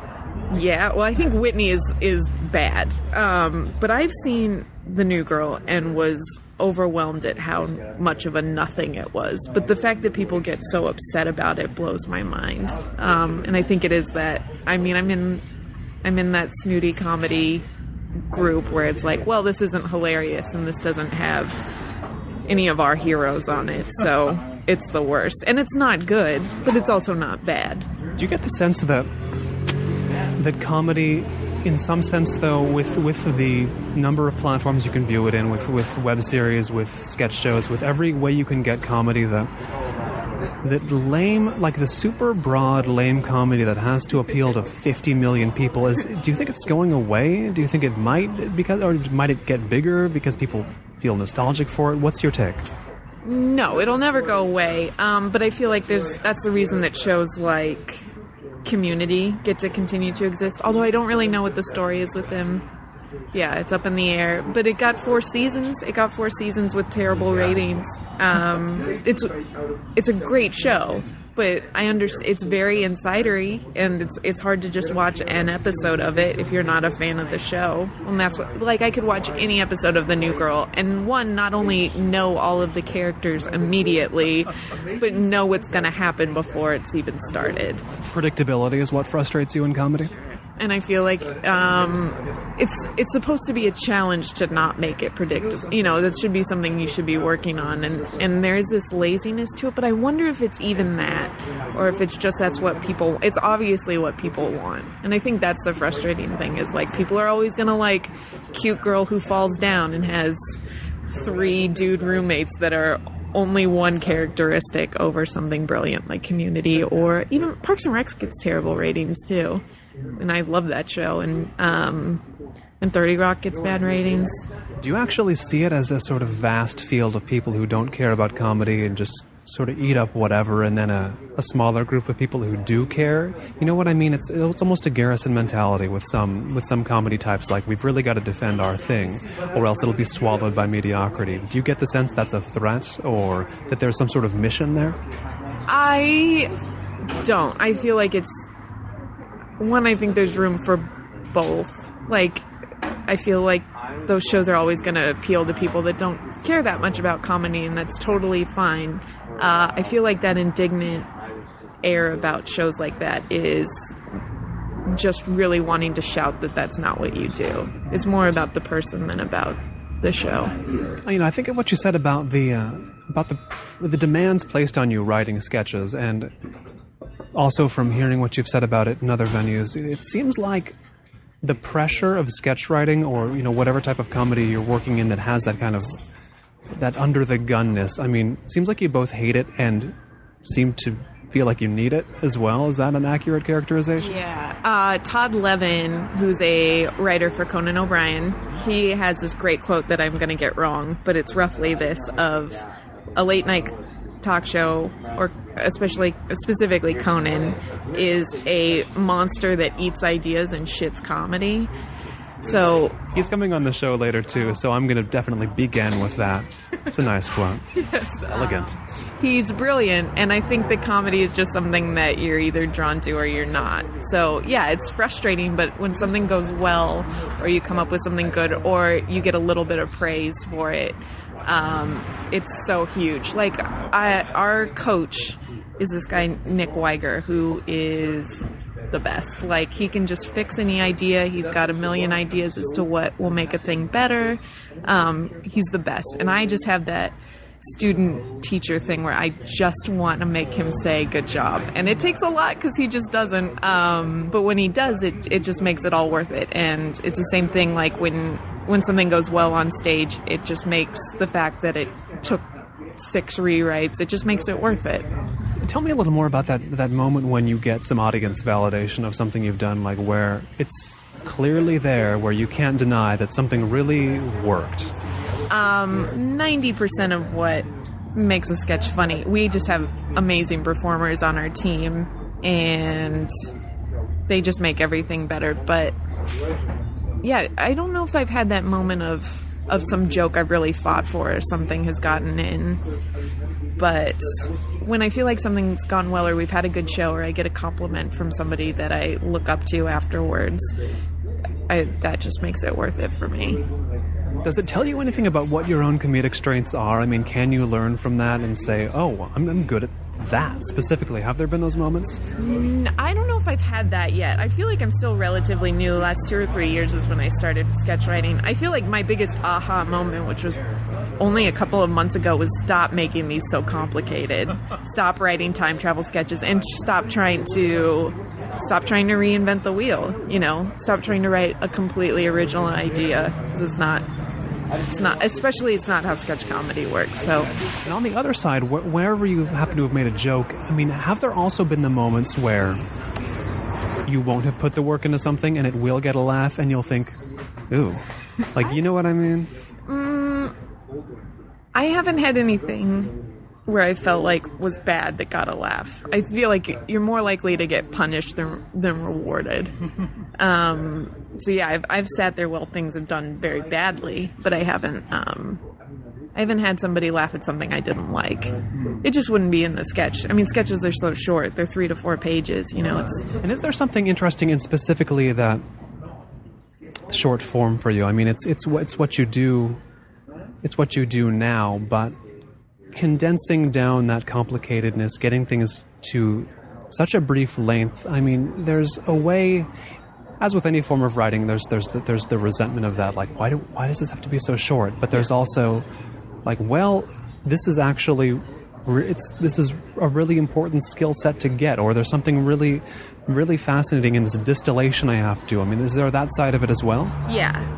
Yeah, well, I think Whitney is bad. But I've seen The New Girl and was overwhelmed at how much of a nothing it was. But the fact that people get so upset about it blows my mind. And I think it is that, I mean, I'm in that snooty comedy group where it's like, well, this isn't hilarious and this doesn't have any of our heroes on it, so it's the worst. And it's not good, but it's also not bad. Do you get the sense that comedy in some sense, though, with the number of platforms you can view it in, with web series, with sketch shows, with every way you can get comedy, that lame, like the super broad lame comedy that has to appeal to 50 million people, do you think it's going away? Do you think it might, or might it get bigger because people feel nostalgic for it? What's your take? No, it'll never go away. But I feel like that's the reason that shows like Community get to continue to exist. Although I don't really know what the story is with him. Yeah, it's up in the air. But it got 4 seasons. It got 4 seasons with terrible ratings. It's a great show, but I understand it's very insidery, and it's hard to just watch an episode of it if you're not a fan of the show. And that's what, like, I could watch any episode of The New Girl and not only know all of the characters immediately, but know what's going to happen before it's even started. Predictability is what frustrates you in comedy? And I feel like it's supposed to be a challenge to not make it predictable. You know, that should be something you should be working on. And there's this laziness to it, but I wonder if it's even that, or if it's just it's obviously what people want. And I think that's the frustrating thing, is like people are always going to like cute girl who falls down and has 3 dude roommates that are only one characteristic over something brilliant like Community, or even Parks and Rec gets terrible ratings too. And I love that show, and 30 Rock gets bad ratings. Do you actually see it as a sort of vast field of people who don't care about comedy and just sort of eat up whatever, and then a smaller group of people who do care? You know what I mean? It's almost a Garrison mentality with some comedy types, like we've really got to defend our thing, or else it'll be swallowed by mediocrity. Do you get the sense that's a threat, or that there's some sort of mission there? I don't. I feel like it's... One, I think there's room for both. Like, I feel like those shows are always going to appeal to people that don't care that much about comedy, and that's totally fine. I feel like that indignant air about shows like that is just really wanting to shout that that's not what you do. It's more about the person than about the show. You know, I think of what you said about the demands placed on you writing sketches, and also from hearing what you've said about it in other venues, it seems like the pressure of sketch writing, or, you know, whatever type of comedy you're working in that has that kind of, that under the gunness. I mean, it seems like you both hate it and seem to feel like you need it as well. Is that an accurate characterization? Yeah. Todd Levin, who's a writer for Conan O'Brien, he has this great quote that I'm going to get wrong, but it's roughly this: of a late night talk show, or specifically Conan, is a monster that eats ideas and shits comedy. So he's coming on the show later too, so I'm going to definitely begin with that. It's a nice quote. Yes, elegant. He's brilliant, and I think that comedy is just something that you're either drawn to or you're not. So yeah, it's frustrating, but when something goes well, or you come up with something good, or you get a little bit of praise for it, it's so huge. Like, our coach is this guy, Nick Weiger, who is the best. Like, he can just fix any idea. He's got a million ideas as to what will make a thing better. He's the best. And I just have that student-teacher thing where I just want to make him say good job. And it takes a lot because he just doesn't. But when he does, it just makes it all worth it. And it's the same thing like when something goes well on stage, it just makes the fact that it took 6 rewrites, it just makes it worth it. Tell me a little more about that moment when you get some audience validation of something you've done, like where it's clearly there, where you can't deny that something really worked. 90% of what makes a sketch funny, we just have amazing performers on our team, and they just make everything better. But yeah, I don't know if I've had that moment of some joke I've really fought for or something has gotten in. But when I feel like something's gone well, or we've had a good show, or I get a compliment from somebody that I look up to afterwards, that just makes it worth it for me. Does it tell you anything about what your own comedic strengths are? I mean, can you learn from that and say, oh, I'm good that specifically? Have there been those moments? I don't know if I've had that yet. I feel like I'm still relatively new. The last 2 or 3 years is when I started sketch writing. I feel like my biggest aha moment, which was only a couple of months ago, was stop making these so complicated. Stop writing time travel sketches and stop trying to reinvent the wheel. Stop trying to write a completely original idea. It's not how sketch comedy works. So, and on the other side, wherever you happen to have made a joke, I mean, have there also been the moments where you won't have put the work into something and it will get a laugh and you'll think, ooh, like, you know what I mean? I haven't had anything where I felt like was bad that got a laugh. I feel like you're more likely to get punished than rewarded. So yeah, I've sat there while things have done very badly, but I haven't had somebody laugh at something I didn't like. It just wouldn't be in the sketch. I mean, sketches are so short; they're 3 to 4 pages. And is there something interesting in specifically that short form for you? I mean, it's what you do. It's what you do now, but condensing down that complicatedness, getting things to such a brief length. I mean, there's a way, as with any form of writing, there's the resentment of that. Like, why does this have to be so short? But there's also, like, well, this is actually, this is a really important skill set to get, or there's something really, really fascinating in this distillation I have to do. I mean, is there that side of it as well? Yeah,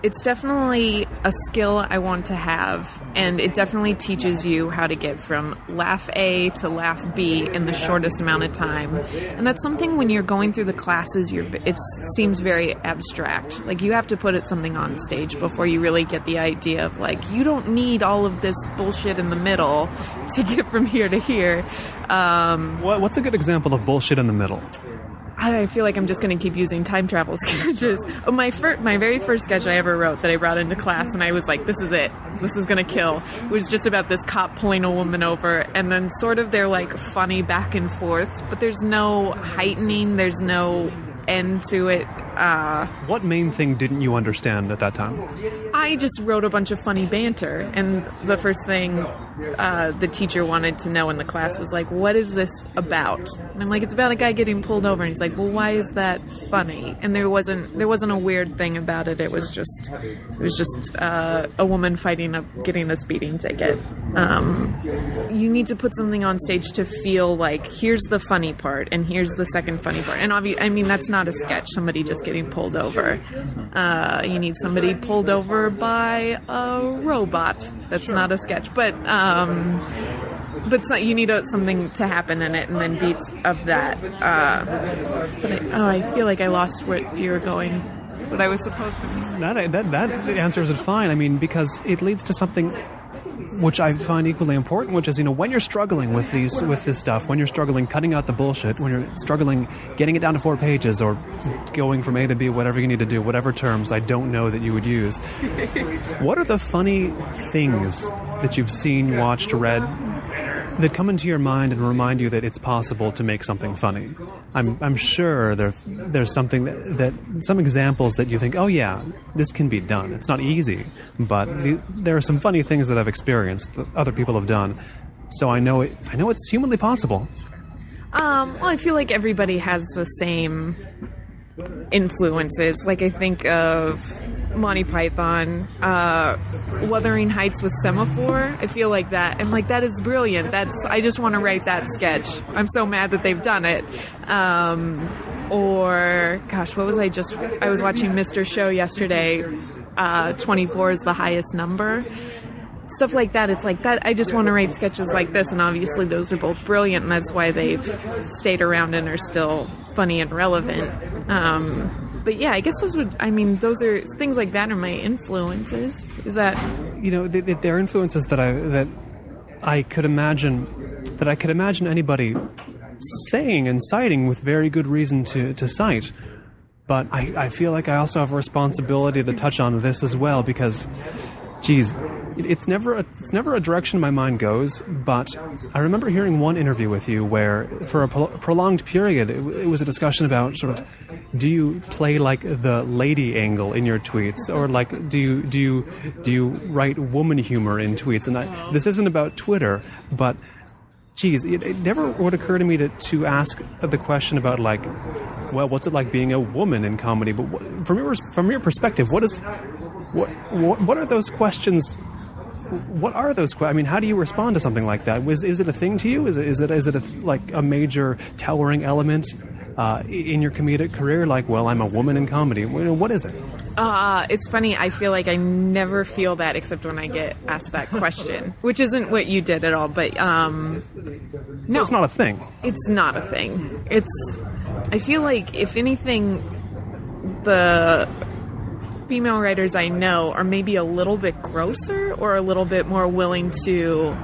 it's definitely a skill I want to have, and it definitely teaches you how to get from laugh A to laugh B in the shortest amount of time. And that's something when you're going through the classes, it seems very abstract. Like, you have to put something on stage before you really get the idea of, like, you don't need all of this bullshit in the middle to get from here to here. What's a good example of bullshit in the middle? I feel like I'm just going to keep using time travel sketches. My very first sketch I ever wrote that I brought into class, and I was like, this is it. This is going to kill. It was just about this cop pulling a woman over, and then sort of they're like funny back and forth, but there's no heightening, there's no end to it. What main thing didn't you understand at that time? I just wrote a bunch of funny banter, and the first thing the teacher wanted to know in the class was like, what is this about? And I'm like, it's about a guy getting pulled over. And he's like, well, why is that funny? And there wasn't a weird thing about it. It was just a woman getting a speeding ticket. You need to put something on stage to feel like, here's the funny part and here's the second funny part. And I mean, that's not a sketch, somebody just getting pulled over. You need somebody pulled over by a robot. That's not a sketch, but you need something to happen in it, and then beats of that. I feel like I lost what you were going, what I was supposed to be saying. That answers it fine. I mean, because it leads to something which I find equally important, which is, when you're struggling with this stuff, when you're struggling cutting out the bullshit, when you're struggling getting it down to 4 pages or going from A to B, whatever you need to do, whatever terms I don't know that you would use, what are the funny things that you've seen, watched, read that come into your mind and remind you that it's possible to make something funny? I'm sure there's something that some examples that you think, oh yeah, this can be done. It's not easy, but there are some funny things that I've experienced that other people have done. So I know it's humanly possible. Well, I feel like everybody has the same influences. Like, I think of Monty Python, Wuthering Heights with Semaphore. I feel like that. I'm like, that is brilliant. I just want to write that sketch. I'm so mad that they've done it. Or, gosh, what was I was watching Mr. Show yesterday. 24 is the highest number. Stuff like that. It's like that. I just want to write sketches like this, and obviously those are both brilliant, and that's why they've stayed around and are still funny and relevant. But yeah, I guess those are things like that are my influences. Is that, they're influences that I could imagine anybody saying and citing with very good reason to cite. But I feel like I also have a responsibility to touch on this as well, because, geez, it's never a direction my mind goes. But I remember hearing one interview with you where, for a prolonged period, it was a discussion about sort of, do you play like the lady angle in your tweets, or like do you write woman humor in tweets? And this isn't about Twitter, but geez, it never would occur to me to ask the question about, like, well, what's it like being a woman in comedy? But from your perspective, what are those questions? What are those questions? I mean, how do you respond to something like that? Is it a thing to you? Is it like a major towering element in your comedic career? Like, well, I'm a woman in comedy. What is it? It's funny. I feel like I never feel that except when I get asked that question, which isn't what you did at all. But no, it's not a thing. It's not a thing. I feel like, if anything, the female writers I know are maybe a little bit grosser or a little bit more willing to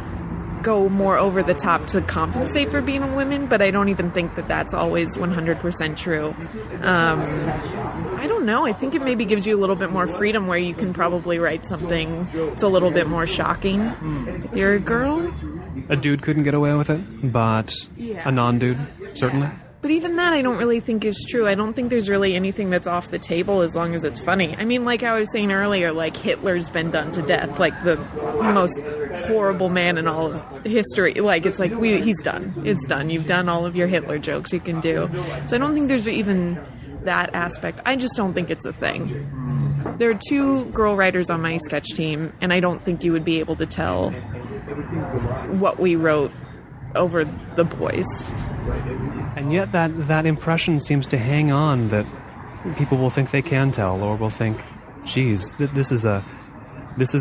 go more over the top to compensate for being a woman, but I don't even think that that's always 100% true. I don't know. I think it maybe gives you a little bit more freedom where you can probably write something that's a little bit more shocking. You're a girl? A dude couldn't get away with it, but a non-dude, certainly. But even that I don't really think is true. I don't think there's really anything that's off the table as long as it's funny. I mean, like I was saying earlier, like Hitler's been done to death, like the most horrible man in all of history. Like, it's like, he's done. It's done. You've done all of your Hitler jokes you can do. So I don't think there's even that aspect. I just don't think it's a thing. There are 2 girl writers on my sketch team, and I don't think you would be able to tell what we wrote over the boys. And yet that impression seems to hang on, that people will think they can tell, or will think, geez, this is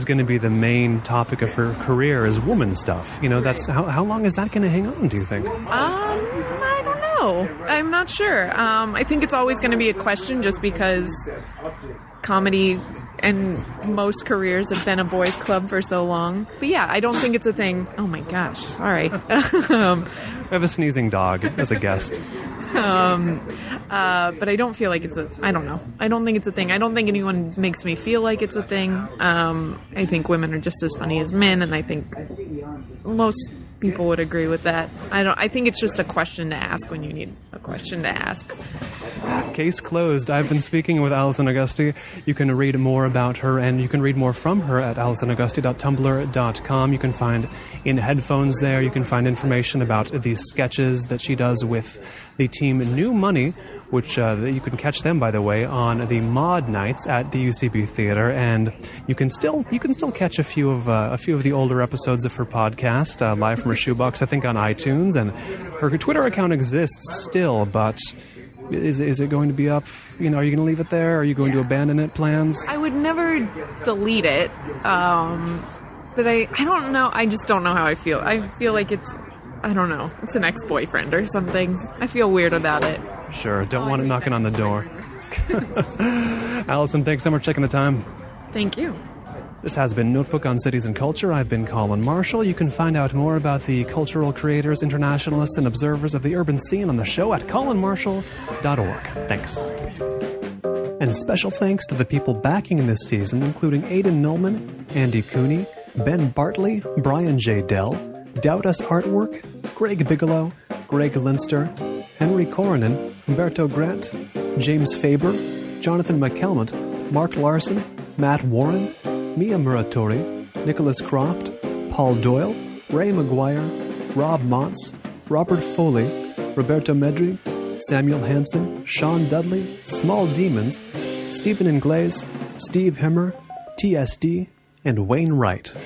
going to be the main topic of her career, is woman stuff. That's how long is that going to hang on, do you think? I don't know. I'm not sure. I think it's always going to be a question, just because comedy and most careers have been a boys' club for so long. But yeah, I don't think it's a thing. Oh my gosh, sorry. We have a sneezing dog as a guest. But I don't feel like I don't know. I don't think it's a thing. I don't think anyone makes me feel like it's a thing. I think women are just as funny as men, and I think most people would agree with that. I think it's just a question to ask when you need a question to ask. Case closed. I've been speaking with Alison Agosti. You can read more about her, and you can read more from her at AlisonAgosti.tumblr.com. You can find in headphones there. You can find information about these sketches that she does with the team New Money, which you can catch them, by the way, on the Mod Nights at the UCB Theater, and you can still catch a few of the older episodes of her podcast, Live from a Shoebox, I think, on iTunes, and her Twitter account exists still, but is it going to be up? Are you going to leave it there? Are you going to abandon it? Plans? I would never delete it, but I don't know. I just don't know how I feel. I feel like I don't know. It's an ex-boyfriend or something. I feel weird about it. Sure, don't want it knocking on the door. Alison, thanks so much for taking the time. Thank you. This has been Notebook on Cities and Culture. I've been Colin Marshall. You can find out more about the cultural creators, internationalists, and observers of the urban scene on the show at colinmarshall.org. Thanks. And special thanks to the people backing in this season, including Aidan Nullman, Andy Cooney, Ben Bartley, Brian J. Dell, Doubt Us Artwork, Greg Bigelow, Greg Linster, Henry Coronan, Humberto Grant, James Faber, Jonathan McCalmont, Mark Larson, Matt Warren, Mia Muratori, Nicholas Croft, Paul Doyle, Ray McGuire, Rob Montz, Robert Foley, Roberto Medri, Samuel Hansen, Sean Dudley, Small Demons, Stephen Ingles, Steve Himmer, TSD, and Wayne Wright.